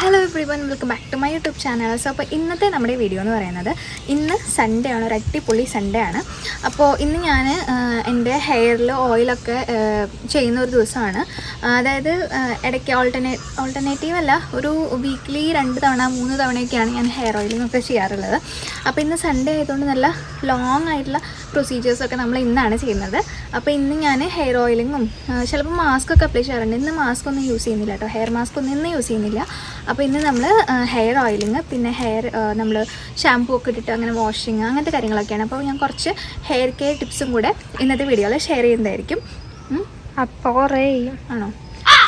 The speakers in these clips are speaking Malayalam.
Hello everyone, welcome back to my YouTube channel. So അപ്പോൾ ഇന്നത്തെ നമ്മുടെ വീഡിയോ എന്ന് പറയുന്നത് ഇന്ന് സൺഡേ ആണ്, ഒരു അടിപൊളി സൺഡേ ആണ്. അപ്പോൾ ഇന്ന് ഞാൻ എൻ്റെ ഹെയറിൽ ഓയിലൊക്കെ ചെയ്യുന്ന ഒരു ദിവസമാണ്. അതായത് ഇടയ്ക്ക് ഓൾട്ടർനേറ്റീവ് അല്ല, ഒരു വീക്ക്ലി 2 തവണ 3 തവണയൊക്കെയാണ് ഞാൻ ഹെയർ ഓയിലിംഗ് ഒക്കെ ചെയ്യാറുള്ളത്. അപ്പോൾ ഇന്ന് സൺഡേ ആയതുകൊണ്ട് നല്ല ലോങ് ആയിട്ടുള്ള പ്രൊസീജിയേഴ്സൊക്കെ നമ്മൾ ഇന്നാണ് ചെയ്യുന്നത്. അപ്പോൾ ഇന്ന് ഞാൻ ഹെയർ ഓയിലിങ്ങും ചിലപ്പോൾ മാസ്ക് ഒക്കെ അപ്ലൈ ചെയ്യാറുണ്ട്. ഇന്ന് മാസ്ക് ഒന്നും യൂസ് ചെയ്യുന്നില്ല കേട്ടോ, ഹെയർ മാസ്ക് ഒന്നും ഇന്ന് യൂസ് ചെയ്യുന്നില്ല. അപ്പോൾ ഇന്ന് നമ്മൾ ഹെയർ ഓയിലിങ്, പിന്നെ ഹെയർ നമ്മൾ ഷാമ്പൂ ഒക്കെ ഇട്ടിട്ട് അങ്ങനെ വാഷിങ്, അങ്ങനത്തെ കാര്യങ്ങളൊക്കെയാണ്. അപ്പോൾ ഞാൻ കുറച്ച് ഹെയർ കെയർ ടിപ്സും കൂടെ ഇന്നത്തെ വീഡിയോയിൽ ഷെയർ ചെയ്യുന്നതായിരിക്കും. അപ്പോൾ ആണോ?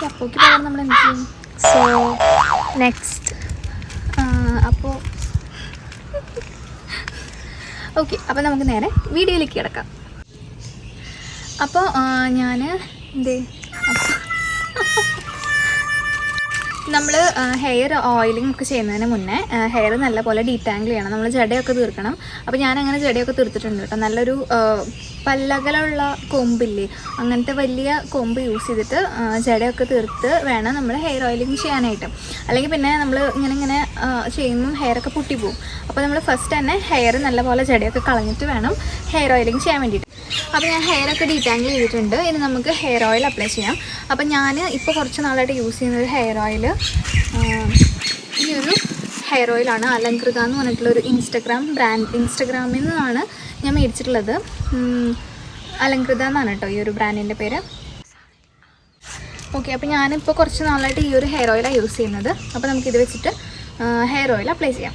അപ്പോക്ക് പകരം നമ്മൾ എന്ത് ചെയ്യും? സോ നെക്സ്റ്റ് അപ്പോൾ ഓക്കെ, അപ്പോൾ നമുക്ക് നേരെ വീഡിയോയിലേക്ക് കിടക്കാം. അപ്പോൾ ഞാൻ നമ്മൾ ഹെയർ ഓയിലിംഗ് ഒക്കെ ചെയ്യുന്നതിന് മുന്നേ ഹെയർ നല്ലപോലെ ഡീറ്റാങ്കിൾ ചെയ്യണം. നമ്മൾ ജടയൊക്കെ തീർക്കണം. അപ്പോൾ ഞാനങ്ങനെ ജടയൊക്കെ തീർത്തിട്ടുണ്ട് കേട്ടോ. നല്ലൊരു പല്ലകലുള്ള കൊമ്പില്ലേ, അങ്ങനത്തെ വലിയ കൊമ്പ് യൂസ് ചെയ്തിട്ട് ജടയൊക്കെ തീർത്ത് വേണം നമ്മൾ ഹെയർ ഓയിലിംഗ് ചെയ്യാനായിട്ട്. അല്ലെങ്കിൽ പിന്നെ നമ്മൾ ഇങ്ങനെ ചെയ്യുമ്പം ഹെയറൊക്കെ പൊട്ടിപ്പോവും. അപ്പോൾ നമ്മൾ ഫസ്റ്റ് തന്നെ ഹെയർ നല്ലപോലെ ജടയൊക്കെ കളഞ്ഞിട്ട് വേണം ഹെയർ ഓയിലിംഗ് ചെയ്യാൻ വേണ്ടിയിട്ട്. അപ്പോൾ ഞാൻ ഹെയറൊക്കെ ഡീറ്റാങ്കിൾ ചെയ്തിട്ടുണ്ട്. ഇനി നമുക്ക് ഹെയർ ഓയിൽ അപ്ലൈ ചെയ്യാം. അപ്പോൾ ഞാൻ ഇപ്പോൾ കുറച്ച് നാളായിട്ട് യൂസ് ചെയ്യുന്നൊരു ഹെയർ ഓയിൽ ഈ ഒരു ഹെയർ ഓയിലാണ്. അലങ്കൃത എന്ന് പറഞ്ഞിട്ടുള്ളൊരു ഇൻസ്റ്റഗ്രാമിൽ നിന്നാണ് ഞാൻ മേടിച്ചിട്ടുള്ളത്. അലങ്കൃത എന്നാണ് കേട്ടോ ഈ ഒരു ബ്രാൻഡിൻ്റെ പേര്. ഓക്കെ, അപ്പോൾ ഞാനിപ്പോൾ കുറച്ച് നാളായിട്ട് ഈ ഒരു ഹെയർ ഓയിലാണ് യൂസ് ചെയ്യുന്നത്. അപ്പോൾ നമുക്കിത് വെച്ചിട്ട് ഹെയർ ഓയിൽ അപ്ലൈ ചെയ്യാം.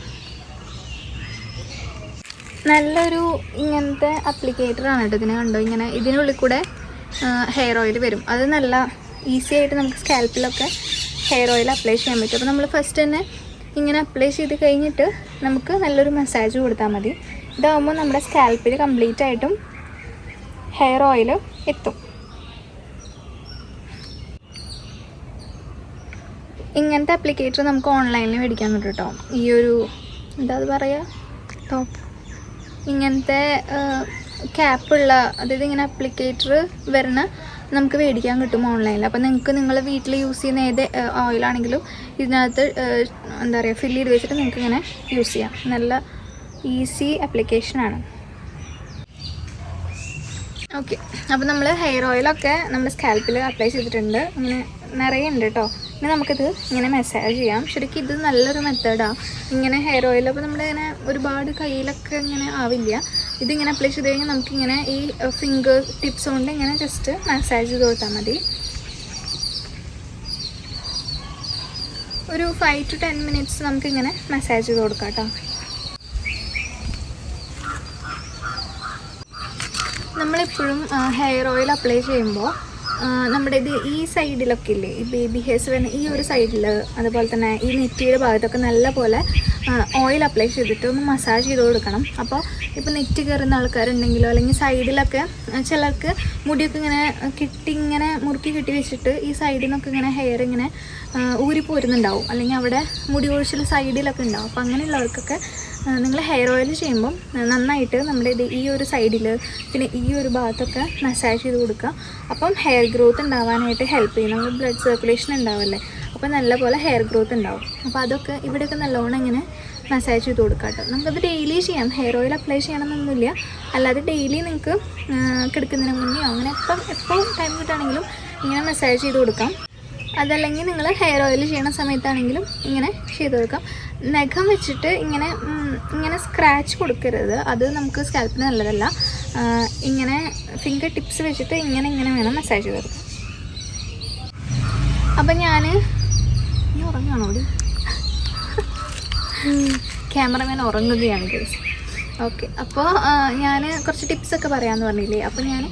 നല്ലൊരു ഇങ്ങനത്തെ അപ്ലിക്കേറ്ററാണ് കേട്ടോ. ഇതിനെ കണ്ടോ, ഇങ്ങനെ ഇതിനുള്ളിൽ കൂടെ ഹെയർ ഓയിൽ വരും. അത് നല്ല ഈസി ആയിട്ട് നമുക്ക് സ്കാൽപ്പിലൊക്കെ ഹെയർ ഓയിൽ അപ്ലൈ ചെയ്യാൻ പറ്റും. അപ്പോൾ നമ്മൾ ഫസ്റ്റ് തന്നെ ഇങ്ങനെ അപ്ലൈ ചെയ്ത് കഴിഞ്ഞിട്ട് നമുക്ക് നല്ലൊരു മസാജ് കൊടുത്താൽ മതി. ഇതാകുമ്പോൾ നമ്മുടെ സ്കാൽപ്പിൽ കംപ്ലീറ്റ് ആയിട്ടും ഹെയർ ഓയിൽ എത്തും. ഇങ്ങനത്തെ അപ്ലിക്കേറ്റർ നമുക്ക് ഓൺലൈനിൽ മേടിക്കാൻ പറ്റും കേട്ടോ. ഈ ഒരു എന്താ പറയുക, ടോപ്പ് ഇങ്ങനത്തെ ക്യാപ്പുള്ള, അതായത് ഇങ്ങനെ അപ്ലിക്കേറ്റർ വരണ നമുക്ക് മേടിക്കാൻ കിട്ടും ഓൺലൈനിൽ. അപ്പോൾ നിങ്ങൾക്ക് നിങ്ങൾ വീട്ടിൽ യൂസ് ചെയ്യുന്ന ഏത് ഓയിലാണെങ്കിലും ഇതിനകത്ത് എന്താ പറയുക ഫില്ല് ചെയ്ത് വെച്ചിട്ട് നിങ്ങൾക്ക് ഇങ്ങനെ യൂസ് ചെയ്യാം. നല്ല ഈസി ആപ്ലിക്കേഷനാണ്. ഓക്കെ, അപ്പോൾ നമ്മൾ ഹെയർ ഓയിലൊക്കെ നമ്മുടെ സ്കാൽപ്പിൽ അപ്ലൈ ചെയ്തിട്ടുണ്ട്. ഇങ്ങനെ നിറയെ ഉണ്ട് കേട്ടോ. ഇനി നമുക്കിത് ഇങ്ങനെ മസാജ് ചെയ്യാം. ശരിക്കും ഇത് നല്ലൊരു മെത്തേഡാണ് ഇങ്ങനെ ഹെയർ ഓയിൽ. അപ്പോൾ നമ്മളിങ്ങനെ ഒരുപാട് കയ്യിലൊക്കെ ഇങ്ങനെ ആവില്ല. ഇതിങ്ങനെ അപ്ലൈ ചെയ്ത് കഴിഞ്ഞാൽ നമുക്കിങ്ങനെ ഈ ഫിംഗർ ടിപ്സ് കൊണ്ട് ഇങ്ങനെ ജസ്റ്റ് മസാജ് ചെയ്ത് കൊടുത്താൽ മതി. ഒരു 5 to 10 minutes നമുക്കിങ്ങനെ മസാജ് ചെയ്ത് കൊടുക്കാം കേട്ടോ. നമ്മളെപ്പോഴും ഹെയർ ഓയിൽ അപ്ലൈ ചെയ്യുമ്പോൾ നമ്മുടെ ഇത് ഈ സൈഡിലൊക്കെ ഇല്ലേ, ഈ ബേബി ഹെയർസ് വരുന്ന ഈ ഒരു സൈഡിൽ, അതുപോലെ തന്നെ ഈ നെറ്റിയുടെ ഭാഗത്തൊക്കെ നല്ല പോലെ ഓയിൽ അപ്ലൈ ചെയ്തിട്ട് ഒന്ന് മസാജ് ചെയ്ത് കൊടുക്കണം. അപ്പോൾ ഇപ്പോൾ നെറ്റ് കയറുന്ന ആൾക്കാരുണ്ടെങ്കിലോ അല്ലെങ്കിൽ സൈഡിലൊക്കെ ചിലർക്ക് മുടിയൊക്കെ ഇങ്ങനെ ഇങ്ങനെ മുറുക്കി കെട്ടി വെച്ചിട്ട് ഈ സൈഡിൽ നിന്നൊക്കെ ഇങ്ങനെ ഹെയർ ഇങ്ങനെ ഊരിപ്പോരുന്നുണ്ടാവും, അല്ലെങ്കിൽ അവിടെ മുടി ഒഴിച്ചിൽ സൈഡിലൊക്കെ ഉണ്ടാവും. അപ്പോൾ അങ്ങനെയുള്ളവർക്കൊക്കെ നിങ്ങൾ ഹെയർ ഓയിൽ ചെയ്യുമ്പം നന്നായിട്ട് നമ്മുടെ ഇത് ഈ ഒരു സൈഡിൽ പിന്നെ ഈ ഒരു ഭാഗത്തൊക്കെ മസാജ് ചെയ്ത് കൊടുക്കുക. അപ്പം ഹെയർ ഗ്രോത്ത് ഉണ്ടാവാനായിട്ട് ഹെൽപ്പ് ചെയ്യും. നമ്മൾ ബ്ലഡ് സർക്കുലേഷൻ ഉണ്ടാവില്ലേ, അപ്പോൾ നല്ലപോലെ ഹെയർ ഗ്രോത്ത് ഉണ്ടാവും. അപ്പോൾ അതൊക്കെ ഇവിടെയൊക്കെ നല്ലോണം ഇങ്ങനെ മസാജ് ചെയ്ത് കൊടുക്കുക കേട്ടോ. നമുക്കത് ഡെയിലി ചെയ്യാം. ഹെയർ ഓയിൽ അപ്ലൈ ചെയ്യണമെന്നൊന്നുമില്ല. അല്ലാതെ ഡെയിലി നിങ്ങൾക്ക് കിടക്കുന്നതിന് മുന്നേ അങ്ങനെ എപ്പോൾ ടൈം കിട്ടുകയാണെങ്കിലും ഇങ്ങനെ മസാജ് ചെയ്ത് കൊടുക്കാം. അതല്ലെങ്കിൽ നിങ്ങൾ ഹെയർ ഓയിൽ ചെയ്യണ സമയത്താണെങ്കിലും ഇങ്ങനെ ചെയ്ത് കൊടുക്കാം. നഖം വെച്ചിട്ട് ഇങ്ങനെ സ്ക്രാച്ച് കൊടുക്കരുത്, അത് നമുക്ക് സ്കാൽപ്പിന് നല്ലതല്ല. ഇങ്ങനെ ഫിംഗർ ടിപ്സ് വെച്ചിട്ട് ഇങ്ങനെ വേണം മസാജ് ചെയ്ത് കൊടുക്കാം. അപ്പം ഞാൻ ഉറങ്ങാണോ? ക്യാമറമാൻ ഉറങ്ങുകയാണ് ഗൈസ്. ഓക്കെ, അപ്പോൾ ഞാൻ കുറച്ച് ടിപ്സൊക്കെ പറയാമെന്ന് പറഞ്ഞില്ലേ. അപ്പോൾ ഞാൻ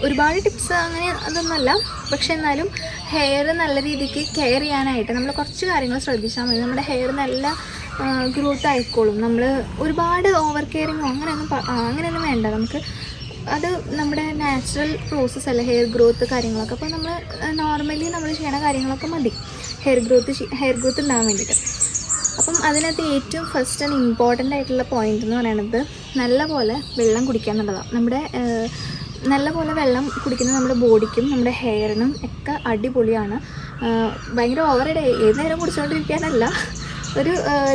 ഒരുപാട് ടിപ്സ് അങ്ങനെ അതൊന്നുമല്ല, പക്ഷെ എന്നാലും ഹെയർ നല്ല രീതിക്ക് കെയർ ചെയ്യാനായിട്ട് നമ്മൾ കുറച്ച് കാര്യങ്ങൾ ശ്രദ്ധിച്ചാൽ മതി. നമ്മുടെ ഹെയർ നല്ല ഗ്രോത്ത് ആയിക്കോളും. നമ്മൾ ഒരുപാട് ഓവർ കെയറിങ്ങോ അങ്ങനെയൊന്നും വേണ്ട. നമുക്ക് അത് നമ്മുടെ നാച്ചുറൽ പ്രോസസ്സ് അല്ല ഹെയർ ഗ്രോത്ത് കാര്യങ്ങളൊക്കെ. അപ്പോൾ നമ്മൾ നോർമലി നമ്മൾ ചെയ്യണ കാര്യങ്ങളൊക്കെ മതി ഹെയർ ഗ്രോത്ത് ഉണ്ടാകാൻ വേണ്ടിയിട്ട്. അപ്പം അതിനകത്ത് ഏറ്റവും ഫസ്റ്റ് ആൻഡ് ഇമ്പോർട്ടൻ്റ് ആയിട്ടുള്ള പോയിൻ്റ് എന്ന് പറയുന്നത് നല്ലപോലെ വെള്ളം കുടിക്കുക എന്നുള്ളതാണ്. നമ്മുടെ നല്ലപോലെ വെള്ളം കുടിക്കുന്നത് നമ്മുടെ ബോഡിക്കും നമ്മുടെ ഹെയറിനും ഒക്കെ അടിപൊളിയാണ്. ഭയങ്കര ഓവറുടെ ഏത് നേരം കുടിച്ചുകൊണ്ടിരിക്കാനല്ല, ഒരു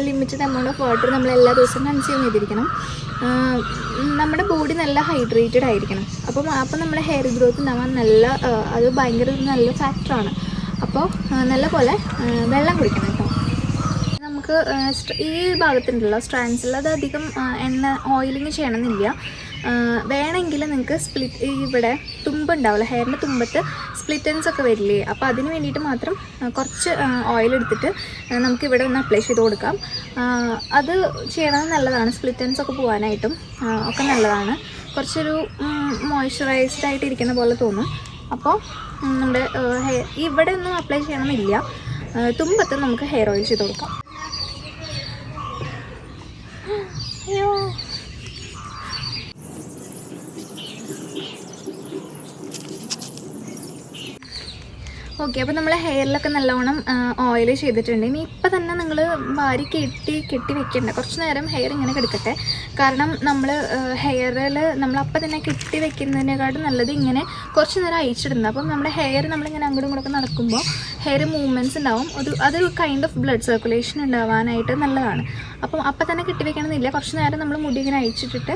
ലിമിറ്റഡ് എമൗണ്ട് ഓഫ് വാട്ടർ നമ്മൾ എല്ലാ ദിവസവും കൺസ്യൂം ചെയ്തിരിക്കണം. നമ്മുടെ ബോഡി നല്ല ഹൈഡ്രേറ്റഡ് ആയിരിക്കണം. അപ്പം നമ്മുടെ ഹെയർ ഗ്രോത്ത് ഉണ്ടാവാൻ അത് ഭയങ്കര നല്ല ഫാക്ടറാണ്. അപ്പോൾ നല്ല പോലെ വെള്ളം കുടിക്കണം കേട്ടോ. നമുക്ക് ഈ ഭാഗത്തുണ്ടല്ലോ സ്ട്രാൻഡ്സിൽ അത് അധികം ഓയിലിങ് ചെയ്യണമെന്നില്ല. വേണമെങ്കിൽ നിങ്ങൾക്ക് ഇവിടെ തുമ്പുണ്ടാവില്ല, ഹെയറിൻ്റെ തുമ്പത്ത് സ്പ്ലിറ്റൻസ് ഒക്കെ വരില്ലേ, അപ്പോൾ അതിന് വേണ്ടിയിട്ട് മാത്രം കുറച്ച് ഓയിൽ എടുത്തിട്ട് നമുക്കിവിടെ ഒന്ന് അപ്ലൈ ചെയ്ത് കൊടുക്കാം. അത് ചെയ്യണത് നല്ലതാണ്, സ്പ്ലിറ്റൻസ് ഒക്കെ പോകാനായിട്ടും ഒക്കെ നല്ലതാണ്. കുറച്ചൊരു മോയ്സ്ചറൈസ്ഡ് ആയിട്ട് ഇരിക്കുന്ന പോലെ തോന്നും. അപ്പോൾ നമ്മുടെ ഇവിടെ ഒന്നും അപ്ലൈ ചെയ്യണമെന്നില്ല, തുമ്പത്ത് നമുക്ക് ഹെയർ ഓയിൽ ചെയ്ത് കൊടുക്കാം. അയ്യോ, ഓക്കെ. അപ്പോൾ നമ്മൾ ഹെയറിലൊക്കെ നല്ലവണ്ണം ഓയിൽ ചെയ്തിട്ടുണ്ട്. ഇനി ഇപ്പം തന്നെ നിങ്ങൾ വാരി കെട്ടി വെക്കണ്ട, കുറച്ച് നേരം ഹെയർ ഇങ്ങനെ കിടക്കട്ടെ. കാരണം നമ്മൾ ഹെയറിൽ നമ്മളപ്പം തന്നെ കെട്ടി വെക്കുന്നതിനെക്കാട്ടും നല്ലത് ഇങ്ങനെ കുറച്ച് നേരം അയച്ചിടുന്നത്. അപ്പം നമ്മുടെ ഹെയർ നമ്മളിങ്ങനെ അങ്ങോട്ടും ഇങ്ങോട്ടൊക്കെ നടക്കുമ്പോൾ ഹെയർ മൂവ്മെൻറ്റ്സ് ഉണ്ടാവും, അതൊരു കൈൻഡ് ഓഫ് ബ്ലഡ് സർക്കുലേഷൻ ഉണ്ടാവാനായിട്ട് നല്ലതാണ്. അപ്പം തന്നെ കെട്ടി വെക്കണമെന്നില്ല, കുറച്ച് നേരം നമ്മൾ മുടി ഇങ്ങനെ അയച്ചിട്ടിട്ട്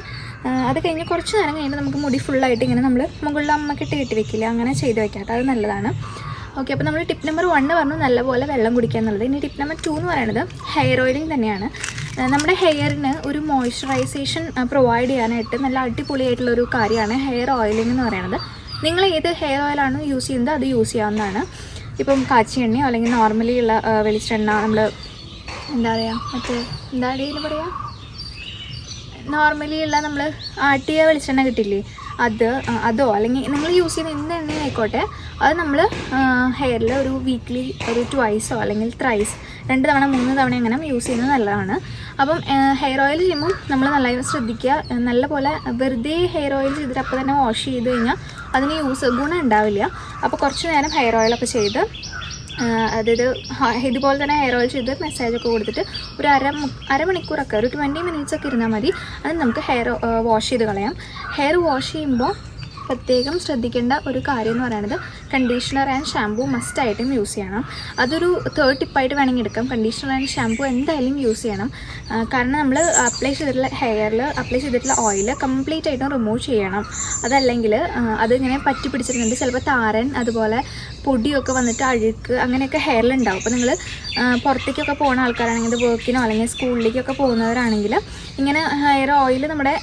അത് കഴിഞ്ഞ് കുറച്ച് നേരം കഴിഞ്ഞിട്ട് നമുക്ക് മുടി ഫുള്ളായിട്ട് ഇങ്ങനെ നമ്മൾ മുകളിൽ അമ്മക്കിട്ട് കെട്ടി വെക്കില്ല, അങ്ങനെ ചെയ്ത് വെക്കാട്ടോ, അത് നല്ലതാണ്. ഓക്കെ. അപ്പോൾ നമ്മൾ ടിപ്പ് നമ്പർ 1 പറഞ്ഞു നല്ലപോലെ വെള്ളം കുടിക്കുക എന്നുള്ളത്. ഇനി ടിപ്പ് നമ്പർ 2 എന്ന് പറയുന്നത് ഹെയർ ഓയിലിംഗ് തന്നെയാണ്. നമ്മുടെ ഹെയറിന് ഒരു മോയ്സ്ചറൈസേഷൻ പ്രൊവൈഡ് ചെയ്യാനായിട്ട് നല്ല അടിപൊളിയായിട്ടുള്ളൊരു കാര്യമാണ് ഹെയർ ഓയിലിംഗ് എന്ന് പറയുന്നത്. നിങ്ങൾ ഏത് ഹെയർ ഓയിലാണ് യൂസ് ചെയ്യുന്നത് അത് യൂസ് ചെയ്യാവുന്നതാണ്. ഇപ്പം കാച്ചി എണ്ണയോ അല്ലെങ്കിൽ നോർമലി ഉള്ള വെളിച്ചെണ്ണ, നമ്മൾ എന്താ പറയുക പറയുക നോർമലി ഉള്ള നമ്മൾ ആട്ടിയ വെളിച്ചെണ്ണ കിട്ടില്ലേ, അതോ അല്ലെങ്കിൽ നിങ്ങൾ യൂസ് ചെയ്യുന്ന എന്ത് എണ്ണ ആയിക്കോട്ടെ, അത് നമ്മൾ ഹെയറിൽ ഒരു വീക്ക്ലി ഒരു 2 അല്ലെങ്കിൽ 3 2 തവണ 3 തവണ അങ്ങനെ യൂസ് ചെയ്യുന്നത് നല്ലതാണ്. അപ്പം ഹെയർ ഓയിൽ ചെയ്യുമ്പം നമ്മൾ നല്ലതായി ശ്രദ്ധിക്കുക. നല്ലപോലെ വെറുതെ ഹെയർ ഓയിൽ ചെയ്തിട്ട് അപ്പോൾ തന്നെ വാഷ് ചെയ്ത് കഴിഞ്ഞാൽ അതിന് ഗുണം ഉണ്ടാവില്ല. അപ്പോൾ കുറച്ച് നേരം ഹെയർ ഓയിലൊക്കെ ചെയ്ത് അതായത് ഇതുപോലെ തന്നെ ഹെയർ ഓയിൽ ചെയ്ത് മസാജൊക്കെ കൊടുത്തിട്ട് ഒരു അരമണിക്കൂറൊക്കെ ഒരു 20 minutes ഒക്കെ ഇരുന്നാൽ മതി. അത് നമുക്ക് ഹെയർ വാഷ് ചെയ്ത് കളയാം. ഹെയർ വാഷ് ചെയ്യുമ്പോൾ പ്രത്യേകം ശ്രദ്ധിക്കേണ്ട ഒരു കാര്യം എന്ന് പറയുന്നത് കണ്ടീഷണർ ആൻഡ് ഷാമ്പൂ മസ്റ്റായിട്ടും യൂസ് ചെയ്യണം. അതൊരു 3rd ടിപ്പായിട്ട് വേണമെങ്കിൽ എടുക്കാം. കണ്ടീഷണർ ആൻഡ് ഷാമ്പൂ എന്തായാലും യൂസ് ചെയ്യണം. കാരണം നമ്മൾ ഹെയറിൽ അപ്ലൈ ചെയ്തിട്ടുള്ള ഓയിൽ കംപ്ലീറ്റ് ആയിട്ടും റിമൂവ് ചെയ്യണം. അതല്ലെങ്കിൽ അതിങ്ങനെ പറ്റി പിടിച്ചിട്ടുണ്ട്, ചിലപ്പോൾ താരൻ അതുപോലെ പൊടിയൊക്കെ വന്നിട്ട് അഴുക്ക് അങ്ങനെയൊക്കെ ഹെയറിലുണ്ടാവും. അപ്പോൾ നിങ്ങൾ പുറത്തേക്കൊക്കെ പോകുന്ന ആൾക്കാരാണെങ്കിൽ വർക്കിനോ അല്ലെങ്കിൽ സ്കൂളിലേക്കൊക്കെ പോകുന്നവരാണെങ്കിൽ ഇങ്ങനെ ഹെയർ ഓയിൽ നമ്മുടെ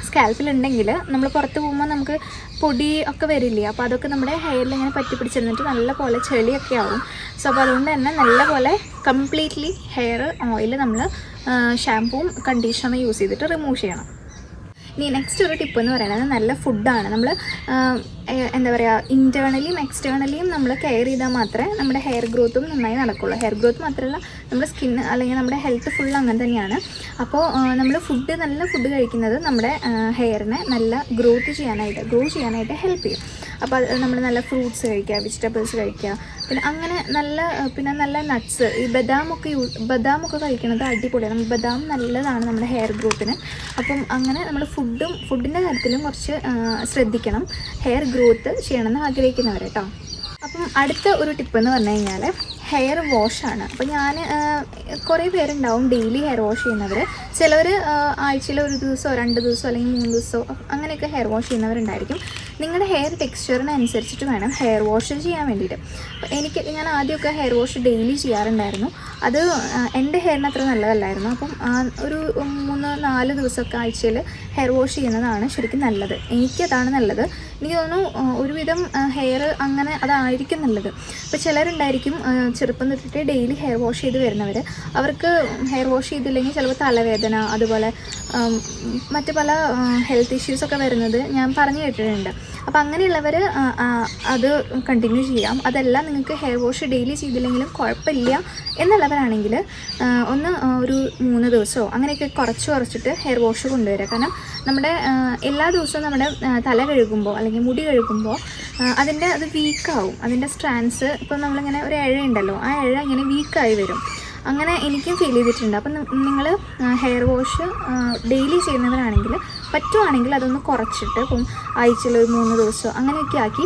സ്കാൽപ്പിലുണ്ടെങ്കിൽ നമ്മൾ പുറത്ത് പോകുമ്പോൾ നമുക്ക് പൊടി ഒക്കെ വരില്ലേ, അപ്പോൾ അതൊക്കെ നമ്മുടെ ഹെയറിൽ ഇങ്ങനെ പറ്റി പിടിച്ചിരുന്നിട്ട് നല്ല പോലെ ചെളിയൊക്കെ ആവും. സോ അപ്പോൾ അതുകൊണ്ട് തന്നെ നല്ല പോലെ കംപ്ലീറ്റ്ലി ഹെയർ ഓയിൽ നമ്മൾ ഷാമ്പൂവും കണ്ടീഷണറും യൂസ് ചെയ്തിട്ട് റിമൂവ് ചെയ്യണം. ഇനി നെക്സ്റ്റ് ഒരു ടിപ്പ് എന്ന് പറയുന്നത് നല്ല ഫുഡാണ്. നമ്മൾ എന്താ പറയുക, ഇൻറ്റേർണലിയും എക്സ്റ്റേർണലിയും നമ്മൾ കെയർ ചെയ്താൽ മാത്രമേ നമ്മുടെ ഹെയർ ഗ്രോത്തും നന്നായി നടക്കുള്ളൂ. ഹെയർ ഗ്രോത്ത് മാത്രമല്ല നമ്മുടെ സ്കിന്ന് അല്ലെങ്കിൽ നമ്മുടെ ഹെൽത്ത് ഫുൾ അങ്ങനെ തന്നെയാണ്. അപ്പോൾ നമ്മൾ നല്ല ഫുഡ് കഴിക്കുന്നത് നമ്മുടെ ഹെയറിനെ നല്ല ഗ്രോ ചെയ്യാനായിട്ട് ഹെൽപ്പ് ചെയ്യും. അപ്പോൾ അത് നമ്മൾ നല്ല ഫ്രൂട്ട്സ് കഴിക്കുക, വെജിറ്റബിൾസ് കഴിക്കുക, പിന്നെ നല്ല നട്ട്സ്, ഈ ബദാമൊക്കെ കഴിക്കുന്നത് അടിപൊളിയാണ്. ബദാം നല്ലതാണ് നമ്മുടെ ഹെയർ ഗ്രോത്തിന്. അപ്പം അങ്ങനെ നമ്മൾ ഫുഡിൻ്റെ കാര്യത്തിലും കുറച്ച് ശ്രദ്ധിക്കണം ഹെയർ ഗ്രോത്ത് ചെയ്യണമെന്ന് ആഗ്രഹിക്കുന്നവർ കേട്ടോ. അപ്പം അടുത്ത ഒരു ടിപ്പ് എന്ന് പറഞ്ഞു കഴിഞ്ഞാൽ ഹെയർ വാഷാണ്. അപ്പോൾ ഞാൻ കുറേ പേരുണ്ടാവും ഡെയിലി ഹെയർ വാഷ് ചെയ്യുന്നവർ. ചിലവർ ആഴ്ചയിൽ 1 ദിവസമോ 2 ദിവസമോ അല്ലെങ്കിൽ 3 ദിവസമോ അങ്ങനെയൊക്കെ ഹെയർ വാഷ് ചെയ്യുന്നവരുണ്ടായിരിക്കും. നിങ്ങളുടെ ഹെയർ ടെക്സ്ചറിനനുസരിച്ചിട്ട് വേണം ഹെയർ വാഷ് ചെയ്യാൻ വേണ്ടിയിട്ട്. ഞാൻ ആദ്യമൊക്കെ ഹെയർ വാഷ് ഡെയിലി ചെയ്യാറുണ്ടായിരുന്നു. അത് എൻ്റെ ഹെയറിന് അത്ര നല്ലതല്ലായിരുന്നു. അപ്പം ഒരു 3-4 ദിവസമൊക്കെ ആഴ്ചയിൽ ഹെയർ വാഷ് ചെയ്യുന്നതാണ് ശരിക്കും നല്ലത്. എനിക്കതാണ് നല്ലത്. എനിക്ക് തോന്നുന്നു ഒരുവിധം ഹെയർ അങ്ങനെ അതായിരിക്കും നല്ലത്. ഇപ്പോൾ ചിലരുണ്ടായിരിക്കും ചെറുപ്പം തൊട്ടിട്ട് ഡെയിലി ഹെയർ വാഷ് ചെയ്ത് വരുന്നവർ. അവർക്ക് ഹെയർ വാഷ് ചെയ്തില്ലെങ്കിൽ ചിലപ്പോൾ തലവേദന അതുപോലെ മറ്റ് പല ഹെൽത്ത് ഇഷ്യൂസൊക്കെ വരുന്നത് ഞാൻ പറഞ്ഞു കേട്ടിട്ടുണ്ട്. അപ്പോൾ അങ്ങനെയുള്ളവർ അത് കണ്ടിന്യൂ ചെയ്യാം. അതല്ല നിങ്ങൾക്ക് ഹെയർ വാഷ് ഡെയിലി ചെയ്തില്ലെങ്കിലും കുഴപ്പമില്ല എന്നുള്ളവരാണെങ്കിൽ ഒരു 3 ദിവസമോ അങ്ങനെയൊക്കെ കുറച്ചിട്ട് ഹെയർ വാഷ് കൊണ്ടുവരിക. കാരണം നമ്മുടെ എല്ലാ ദിവസവും നമ്മുടെ തല കഴുകുമ്പോൾ അല്ലെങ്കിൽ മുടി കഴുകുമ്പോൾ അത് വീക്കാവും. അതിൻ്റെ സ്ട്രാൻഡ്സ് ഇപ്പോൾ നമ്മളിങ്ങനെ ഒരു ഇഴയുണ്ടല്ലോ, ആ ഇഴ ഇങ്ങനെ വീക്കായി വരും. അങ്ങനെ എനിക്കും ഫീൽ ചെയ്തിട്ടുണ്ട്. അപ്പം നിങ്ങൾ ഹെയർ വാഷ് ഡെയിലി ചെയ്യുന്നവരാണെങ്കിൽ പറ്റുവാണെങ്കിൽ അതൊന്ന് കുറച്ചിട്ട് ഇപ്പം ആഴ്ചയിൽ ഒരു 3 ദിവസം അങ്ങനെയൊക്കെ ആക്കി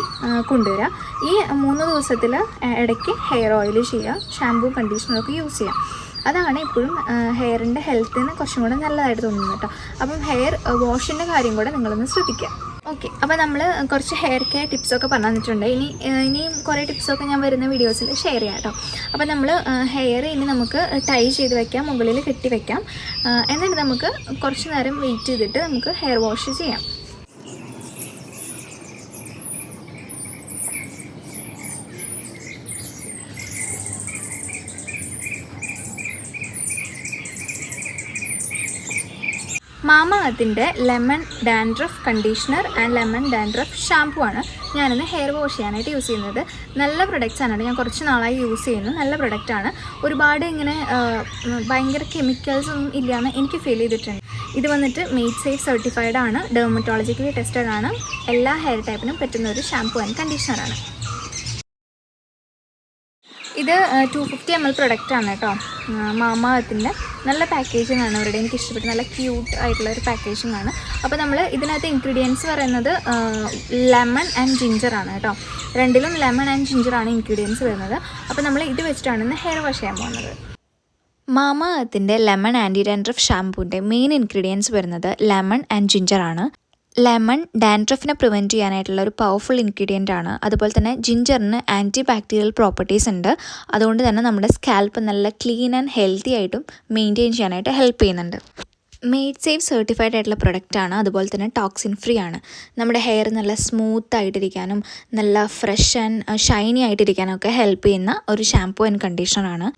കൊണ്ടുവരിക. ഈ 3 ദിവസത്തിൽ ഇടയ്ക്ക് ഹെയർ ഓയിൽ ചെയ്യുക, ഷാമ്പൂ കണ്ടീഷണറൊക്കെ യൂസ് ചെയ്യാം. അതാണ് എപ്പോഴും ഹെയറിൻ്റെ ഹെൽത്തിന് കുറച്ചും കൂടെ നല്ലതായിട്ട് തോന്നുന്നത് കേട്ടോ. അപ്പം ഹെയർ വാഷിൻ്റെ കാര്യം കൂടെ നിങ്ങളൊന്ന് ശ്രദ്ധിക്കുക. ഓക്കെ, അപ്പോൾ നമ്മൾ കുറച്ച് ഹെയർ കെയർ ടിപ്സൊക്കെ പറഞ്ഞു തന്നിട്ടുണ്ട്. ഇനിയും കുറേ ടിപ്സൊക്കെ ഞാൻ വരുന്ന വീഡിയോസിൽ ഷെയർ ചെയ്യാം കേട്ടോ. അപ്പോൾ നമ്മൾ ഹെയർ ഇനി നമുക്ക് ടൈ ചെയ്ത് വെക്കാം, മുകളിൽ കെട്ടി വെക്കാം. എന്നിട്ട് നമുക്ക് കുറച്ച് നേരം വെയിറ്റ് ചെയ്തിട്ട് നമുക്ക് ഹെയർ വാഷ് ചെയ്യാം. മാമഅർത്തിൻ്റെ lemon dandruff conditioner and lemon dandruff shampoo ആണ് ഞാനിന്ന് ഹെയർ വാഷ് ചെയ്യാനായിട്ട് യൂസ് ചെയ്യുന്നത്. നല്ല പ്രൊഡക്റ്റ്സാണ്, ഞാൻ കുറച്ച് നാളായി യൂസ് ചെയ്യുന്നു. നല്ല പ്രൊഡക്റ്റാണ്. ഒരുപാട് ഇങ്ങനെ ഭയങ്കര കെമിക്കൽസ് ഒന്നും ഇല്ലയെന്ന് എനിക്ക് ഫീൽ ചെയ്തിട്ടുണ്ട്. ഇത് വന്നിട്ട് മെയ്ഡ് സേഫ് സർട്ടിഫൈഡ് ആണ്, ഡെർമറ്റോളജിക്കലി ടെസ്റ്റഡ് ആണ്. എല്ലാ ഹെയർ ടൈപ്പിനും പറ്റുന്ന ഒരു ഷാമ്പൂ ആൻഡ് കണ്ടീഷണറാണ്. ഇത് 250 ml പ്രൊഡക്റ്റാണ് കേട്ടോ. മാമഅർത്തിൻ്റെ നല്ല പാക്കേജിംഗ് ആണ് അവരുടെ, എനിക്ക് ഇഷ്ടപ്പെട്ടു. നല്ല ക്യൂട്ട് ആയിട്ടുള്ള ഒരു പാക്കേജിംഗ് ആണ്. അപ്പോൾ നമ്മൾ ഇതിനകത്ത് ഇൻഗ്രീഡിയൻസ് പറയുന്നത് ലെമൺ ആൻഡ് ജിഞ്ചറാണ് കേട്ടോ. രണ്ടിലും ലെമൺ ആൻഡ് ജിഞ്ചറാണ് ഇൻഗ്രീഡിയൻസ് വരുന്നത്. അപ്പോൾ നമ്മൾ ഇത് വെച്ചിട്ടാണ് ഇന്ന് ഹെയർ വാഷ് ചെയ്യാൻ പോകുന്നത്. മാമഅർത്തിൻ്റെ ലെമൺ ആൻറ്റി ഡാൻഡ്രഫ് ഷാമ്പൂവിൻ്റെ മെയിൻ ഇൻഗ്രീഡിയൻസ് വരുന്നത് ലെമൺ ആൻഡ് ജിഞ്ചറാണ്. ലെമൺ ഡാൻഡ്രഫിനെ പ്രിവെൻറ്റ് ചെയ്യാനായിട്ടുള്ള ഒരു പവർഫുൾ ഇൻഗ്രീഡിയൻ്റ് ആണ്. അതുപോലെ തന്നെ ജിഞ്ചറിന് ആൻറ്റി ബാക്ടീരിയൽ പ്രോപ്പർട്ടീസ് ഉണ്ട്. അതുകൊണ്ട് തന്നെ നമ്മുടെ സ്കാൽപ്പ് നല്ല ക്ലീൻ ആൻഡ് ഹെൽത്തി ആയിട്ടും മെയിൻറ്റെയിൻ ചെയ്യാനായിട്ട് ഹെൽപ്പ് ചെയ്യുന്നുണ്ട്. മെയ്ഡ് സേഫ് സർട്ടിഫൈഡ് ആയിട്ടുള്ള പ്രൊഡക്റ്റാണ്. അതുപോലെ തന്നെ ടോക്സിൻ ഫ്രീ ആണ്. നമ്മുടെ ഹെയർ നല്ല സ്മൂത്ത് ആയിട്ടിരിക്കാനും നല്ല ഫ്രഷ് ആൻഡ് ഷൈനി ആയിട്ടിരിക്കാനും ഒക്കെ ഹെൽപ്പ് ചെയ്യുന്ന ഒരു ഷാമ്പൂ ആൻഡ് കണ്ടീഷണറാണ്.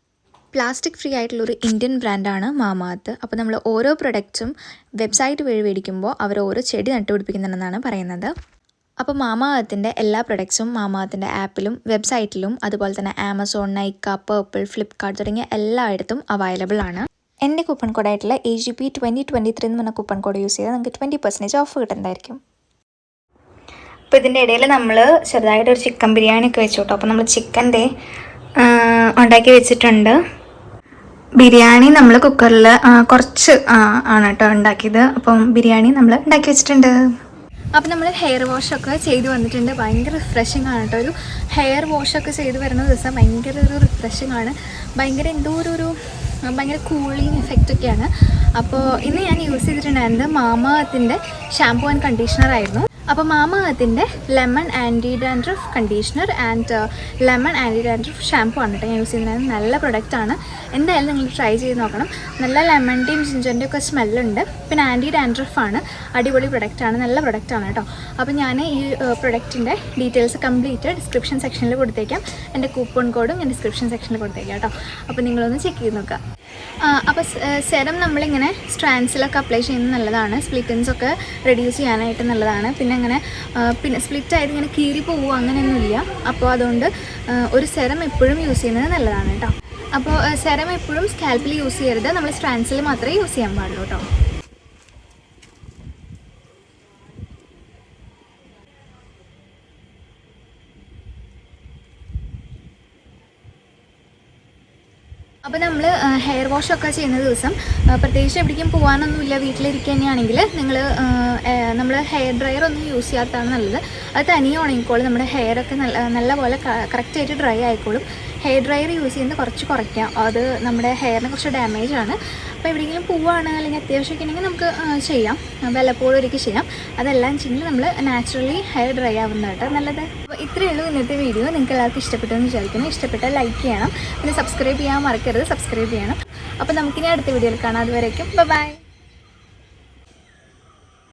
പ്ലാസ്റ്റിക് ഫ്രീ ആയിട്ടുള്ളൊരു ഇന്ത്യൻ ബ്രാൻഡാണ് മാമഅർത്ത്. അപ്പോൾ നമ്മൾ ഓരോ പ്രൊഡക്റ്റ്സും വെബ്സൈറ്റ് വഴി മേടിക്കുമ്പോൾ അവർ ഓരോ ചെടി നട്ടുപിടിപ്പിക്കുന്നുണ്ടെന്നാണ് പറയുന്നത്. അപ്പോൾ മാമഅർത്തിൻ്റെ എല്ലാ പ്രൊഡക്ട്സും മാമഅർത്തിൻ്റെ ആപ്പിലും വെബ്സൈറ്റിലും അതുപോലെ തന്നെ ആമസോൺ, നൈക്ക, പർപ്പിൾ, ഫ്ലിപ്കാർട്ട് തുടങ്ങിയ എല്ലായിടത്തും അവൈലബിൾ ആണ്. എൻ്റെ കൂപ്പൺ കോഡായിട്ടുള്ള AGP 2023 എന്ന് പറഞ്ഞ കൂപ്പൺ കോഡ് യൂസ് ചെയ്താൽ നമുക്ക് 20% ഓഫ് കിട്ടുന്നതായിരിക്കും. അപ്പോൾ ഇതിൻ്റെ ഇടയിൽ നമ്മൾ ചെറുതായിട്ടൊരു ചിക്കൻ ബിരിയാണി ഒക്കെ വെച്ചു കേട്ടോ. അപ്പോൾ നമ്മൾ ചിക്കൻ്റെ ഉണ്ടാക്കി വെച്ചിട്ടുണ്ട്. ബിരിയാണി നമ്മൾ കുക്കറിൽ കുറച്ച് ആണ് കേട്ടോ ഉണ്ടാക്കിയത്. അപ്പം ബിരിയാണി നമ്മൾ ഉണ്ടാക്കി വെച്ചിട്ടുണ്ട്. അപ്പം നമ്മൾ ഹെയർ വാഷൊക്കെ ചെയ്ത് വന്നിട്ടുണ്ട്. ഭയങ്കര റിഫ്രഷിംഗ് ആണ് കേട്ടോ. ഒരു ഹെയർ വാഷൊക്കെ ചെയ്ത് വരുന്ന ദിവസം ഭയങ്കര ഒരു റിഫ്രഷിംഗ് ആണ്. ഭയങ്കര എന്തോ ഒരു ഭയങ്കര കൂളിങ് എഫക്റ്റൊക്കെയാണ്. അപ്പോൾ ഇന്ന് ഞാൻ യൂസ് ചെയ്തിട്ടുണ്ടായിരുന്നത് മാമഅർത്തിൻ്റെ ഷാമ്പൂ ആൻഡ് കണ്ടീഷണർ ആയിരുന്നു. അപ്പോൾ മാമഅർത്തിൻ്റെ lemon anti dandruff conditioner and lemon anti dandruff shampoo ആണ് കേട്ടോ ഞാൻ യൂസ് ചെയ്യുന്നത്. നല്ല പ്രൊഡക്റ്റാണ്, എന്തായാലും നിങ്ങൾ ട്രൈ ചെയ്ത് നോക്കണം. നല്ല ലെമണിൻ്റെയും ജിഞ്ചറിൻ്റെയും ഒക്കെ സ്മെല്ലുണ്ട്. പിന്നെ ആൻറ്റി ഡാൻഡ്രഫാണ്, അടിപൊളി പ്രൊഡക്റ്റാണ്, നല്ല പ്രൊഡക്റ്റാണ് കേട്ടോ. അപ്പോൾ ഞാൻ ഈ പ്രൊഡക്റ്റിൻ്റെ ഡീറ്റെയിൽസ് കംപ്ലീറ്റ് ഡിസ്ക്രിപ്ഷൻ സെക്ഷനിൽ കൊടുത്തേക്കാം. എൻ്റെ കൂപ്പൺ കോഡും ഞാൻ ഡിസ്ക്രിപ്ഷൻ സെക്ഷനിൽ കൊടുത്തേക്കാം കേട്ടോ. അപ്പോൾ നിങ്ങളൊന്ന് ചെക്ക് ചെയ്ത് നോക്കുക. അപ്പോൾ സെറം നമ്മളിങ്ങനെ സ്ട്രാൻഡ്സിലൊക്കെ അപ്ലൈ ചെയ്യുന്നത് നല്ലതാണ്. സ്പ്ലിറ്റൻസൊക്കെ റെഡ്യൂസ് ചെയ്യാനായിട്ട് നല്ലതാണ്. പിന്നെ സ്പ്ലിറ്റായിട്ട് ഇങ്ങനെ കീറി പോവുക അങ്ങനെയൊന്നുമില്ല. അപ്പോൾ അതുകൊണ്ട് ഒരു സെറം എപ്പോഴും യൂസ് ചെയ്യുന്നത് നല്ലതാണ് കേട്ടോ. അപ്പോൾ സെറം എപ്പോഴും സ്കാൽപ്പിൽ യൂസ് ചെയ്യരുത്, നമ്മൾ സ്ട്രാൻഡ്സിൽ മാത്രമേ യൂസ് ചെയ്യാൻ പാടുള്ളൂ കേട്ടോ. അപ്പോൾ നമ്മൾ ഹെയർ വാഷൊക്കെ ചെയ്യുന്ന ദിവസം പ്രത്യേകിച്ച് എവിടേക്കും പോകാനൊന്നുമില്ല, വീട്ടിലിരിക്കുക തന്നെയാണെങ്കിൽ നമ്മൾ ഹെയർ ഡ്രയർ ഒന്നും യൂസ് ചെയ്യാത്തതാണ് നല്ലത്. അത് തനിയെ ഉണങ്ങിക്കോളും. നമ്മുടെ ഹെയറൊക്കെ നല്ല പോലെ കറക്റ്റായിട്ട് ഡ്രൈ ആയിക്കോളും. ഹെയർ ഡ്രയർ യൂസ് ചെയ്യുന്നത് കുറച്ച് കുറയ്ക്കാം, അത് നമ്മുടെ ഹെയറിന് കുറച്ച് ഡാമേജ് ആണ്. അപ്പോൾ എവിടെയെങ്കിലും പോവുകയാണ് അല്ലെങ്കിൽ അത്യാവശ്യമൊക്കെ ഉണ്ടെങ്കിൽ നമുക്ക് ചെയ്യാം, വല്ലപ്പോഴും ഒരിക്കൽ ചെയ്യാം. അതെല്ലാം ചെയ്യെങ്കിൽ നമ്മൾ നാച്ചുറലി ഹെയർ ഡ്രൈ ആവുന്നതായിട്ട് നല്ലത്. അപ്പോൾ ഇത്രയേ ഉള്ളൂ ഇന്നത്തെ വീഡിയോ. നിങ്ങൾക്ക് എല്ലാവർക്കും ഇഷ്ടപ്പെട്ടെന്ന് വിചാരിക്കുന്നു. ഇഷ്ടപ്പെട്ടാൽ ലൈക്ക് ചെയ്യണം, പിന്നെ സബ്സ്ക്രൈബ് ചെയ്യാൻ മറക്കരുത്, സബ്സ്ക്രൈബ് ചെയ്യണം. അപ്പോൾ നമുക്കിനി അടുത്ത വീഡിയോയിൽ കാണാം. അതുവരേക്കും ബൈ.